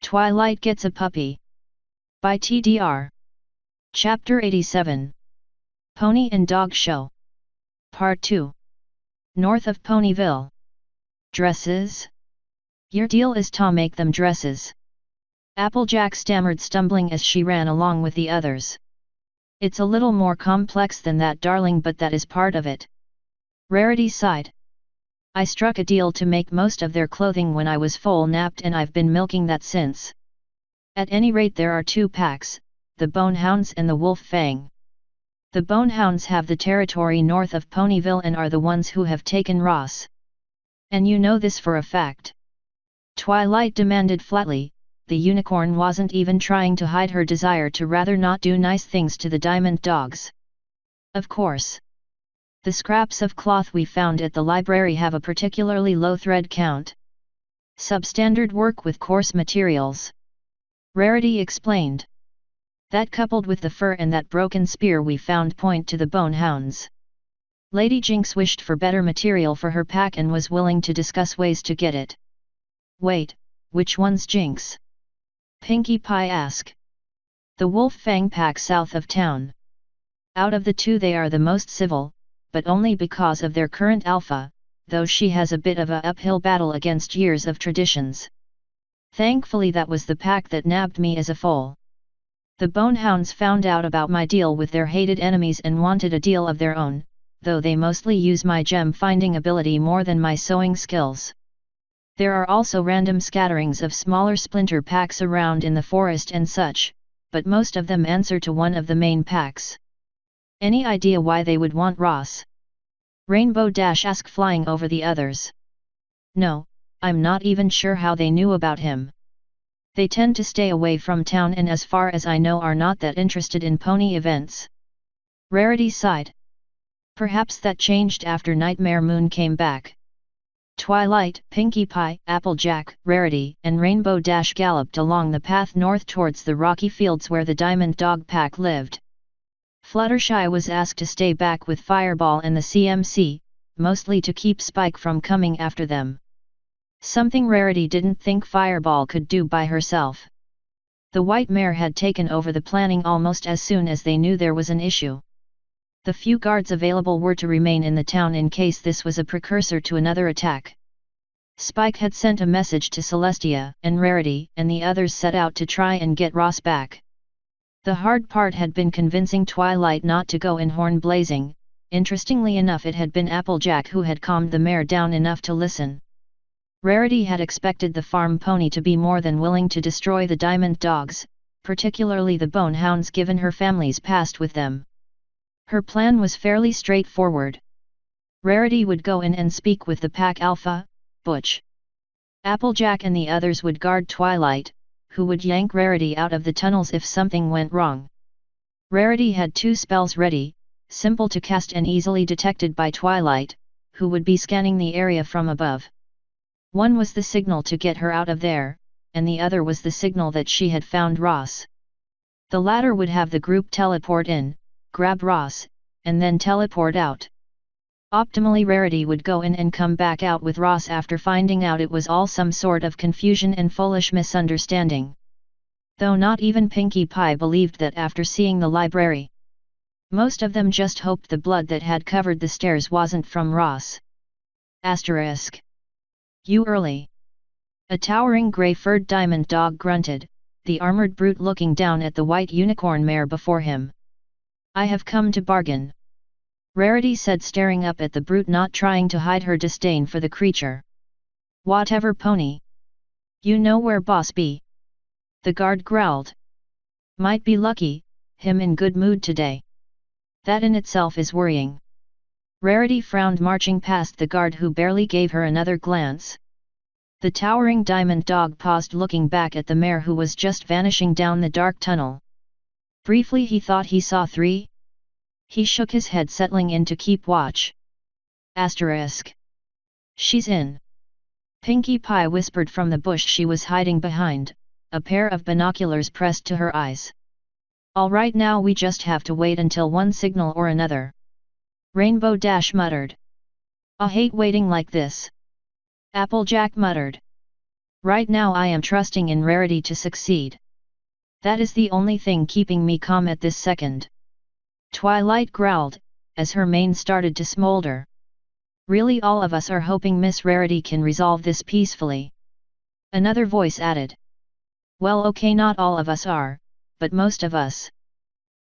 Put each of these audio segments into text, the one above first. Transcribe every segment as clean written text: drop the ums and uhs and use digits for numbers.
Twilight Gets a Puppy. By TDR. Chapter 87. Pony and Dog Show. Part 2. North of Ponyville. Dresses? Your deal is to make them dresses. Applejack stammered, stumbling as she ran along with the others. It's a little more complex than that, darling, but that is part of it. Rarity sighed. I struck a deal to make most of their clothing when I was full-napped, and I've been milking that since. At any rate, there are two packs, the Bonehounds and the Wolf Fang. The Bonehounds have the territory north of Ponyville and are the ones who have taken Ross. And you know this for a fact? Twilight demanded flatly. The unicorn wasn't even trying to hide her desire to rather not do nice things to the diamond dogs. Of course. The scraps of cloth we found at the library have a particularly low thread count. Substandard work with coarse materials. Rarity explained. That, coupled with the fur and that broken spear we found, point to the Bonehounds. Lady Jinx wished for better material for her pack and was willing to discuss ways to get it. Wait, which one's Jinx? Pinkie Pie asked. The Wolf Fang pack south of town. Out of the two they are the most civil, but only because of their current alpha, though she has a bit of a uphill battle against years of traditions. Thankfully that was the pack that nabbed me as a foal. The Bonehounds found out about my deal with their hated enemies and wanted a deal of their own, though they mostly use my gem-finding ability more than my sewing skills. There are also random scatterings of smaller splinter packs around in the forest and such, but most of them answer to one of the main packs. Any idea why they would want Ross? Rainbow Dash asked, flying over the others. No, I'm not even sure how they knew about him. They tend to stay away from town and, as far as I know, are not that interested in pony events. Rarity sighed. Perhaps that changed after Nightmare Moon came back. Twilight, Pinkie Pie, Applejack, Rarity, and Rainbow Dash galloped along the path north towards the rocky fields where the Diamond Dog Pack lived. Fluttershy was asked to stay back with Fireball and the CMC, mostly to keep Spike from coming after them. Something Rarity didn't think Fireball could do by herself. The white mare had taken over the planning almost as soon as they knew there was an issue. The few guards available were to remain in the town in case this was a precursor to another attack. Spike had sent a message to Celestia, and Rarity and the others set out to try and get Ross back. The hard part had been convincing Twilight not to go in horn blazing. Interestingly enough, it had been Applejack who had calmed the mare down enough to listen. Rarity had expected the farm pony to be more than willing to destroy the diamond dogs, particularly the Bonehounds, given her family's past with them. Her plan was fairly straightforward. Rarity would go in and speak with the pack alpha, Butch. Applejack and the others would guard Twilight, who would yank Rarity out of the tunnels if something went wrong. Rarity had two spells ready, simple to cast and easily detected by Twilight, who would be scanning the area from above. One was the signal to get her out of there, and the other was the signal that she had found Ross. The latter would have the group teleport in, grab Ross, and then teleport out. Optimally, Rarity would go in and come back out with Ross after finding out it was all some sort of confusion and foolish misunderstanding. Though not even Pinkie Pie believed that after seeing the library. Most of them just hoped the blood that had covered the stairs wasn't from Ross. Asterisk. You early. A towering grey-furred diamond dog grunted, the armored brute looking down at the white unicorn mare before him. I have come to bargain. Rarity said, staring up at the brute, not trying to hide her disdain for the creature. Whatever, pony. You know where boss be? The guard growled. Might be lucky, him in good mood today. That in itself is worrying. Rarity frowned, marching past the guard, who barely gave her another glance. The towering diamond dog paused, looking back at the mare, who was just vanishing down the dark tunnel. Briefly he thought he saw three. He shook his head, settling in to keep watch. Asterisk. She's in. Pinkie Pie whispered from the bush she was hiding behind, a pair of binoculars pressed to her eyes. All right, now we just have to wait until one signal or another. Rainbow Dash muttered. I hate waiting like this. Applejack muttered. Right now I am trusting in Rarity to succeed. That is the only thing keeping me calm at this second. Twilight growled, as her mane started to smolder. Really, all of us are hoping Miss Rarity can resolve this peacefully. Another voice added. Well, okay, not all of us are, but most of us.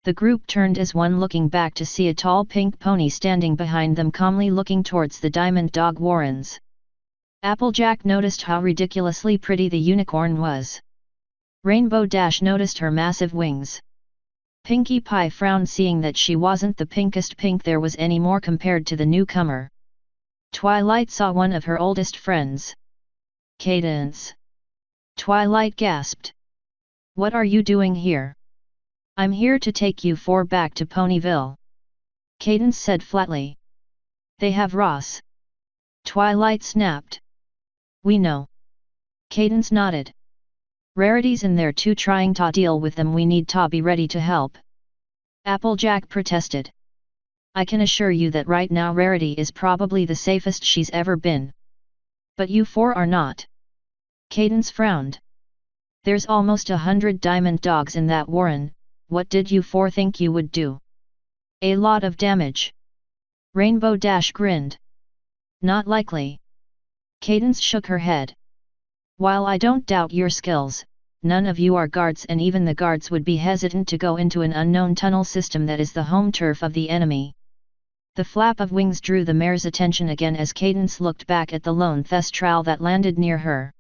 The group turned as one, looking back to see a tall pink pony standing behind them, calmly looking towards the Diamond Dog Warrens. Applejack noticed how ridiculously pretty the unicorn was. Rainbow Dash noticed her massive wings. Pinkie Pie frowned, seeing that she wasn't the pinkest pink there was anymore compared to the newcomer. Twilight saw one of her oldest friends. Cadence. Twilight gasped. What are you doing here? I'm here to take you four back to Ponyville. Cadence said flatly. They have Ross. Twilight snapped. We know. Cadence nodded. Rarity's in there too, trying to deal with them. We need to be ready to help. Applejack protested. I can assure you that right now Rarity is probably the safest she's ever been. But you four are not. Cadence frowned. There's almost 100 diamond dogs in that warren. What did you four think you would do? A lot of damage. Rainbow Dash grinned. Not likely. Cadence shook her head. While I don't doubt your skills, none of you are guards, and even the guards would be hesitant to go into an unknown tunnel system that is the home turf of the enemy. The flap of wings drew the mare's attention again as Cadence looked back at the lone thestral that landed near her.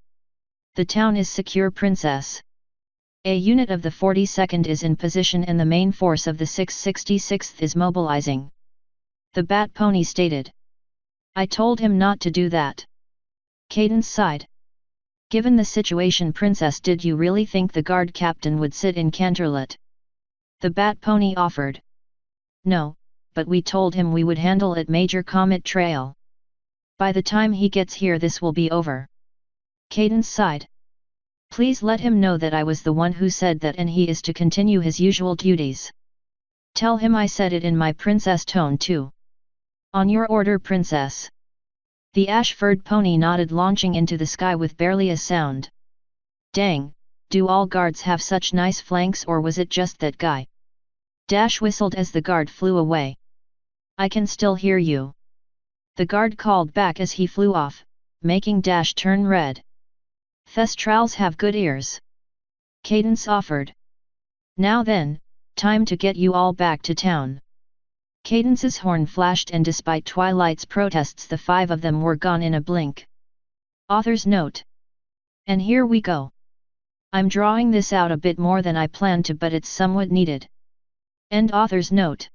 The town is secure, Princess. A unit of the 42nd is in position and the main force of the 666th is mobilizing. The Bat Pony stated. I told him not to do that. Cadence sighed. Given the situation, Princess, did you really think the guard captain would sit in Canterlot? The Bat Pony offered. No, but we told him we would handle it, Major Comet Trail. By the time he gets here this will be over. Cadence sighed. Please let him know that I was the one who said that, and he is to continue his usual duties. Tell him I said it in my princess tone too. On your order, Princess. The ash-furred pony nodded, launching into the sky with barely a sound. Dang, do all guards have such nice flanks, or was it just that guy? Dash whistled as the guard flew away. I can still hear you. The guard called back as he flew off, making Dash turn red. Thestrals have good ears. Cadence offered. Now then, time to get you all back to town. Cadence's horn flashed, and despite Twilight's protests the five of them were gone in a blink. Author's note. And here we go. I'm drawing this out a bit more than I planned to, but it's somewhat needed. End author's note.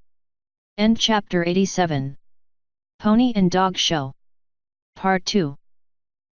End chapter 87. Pony and Dog Show. Part 2.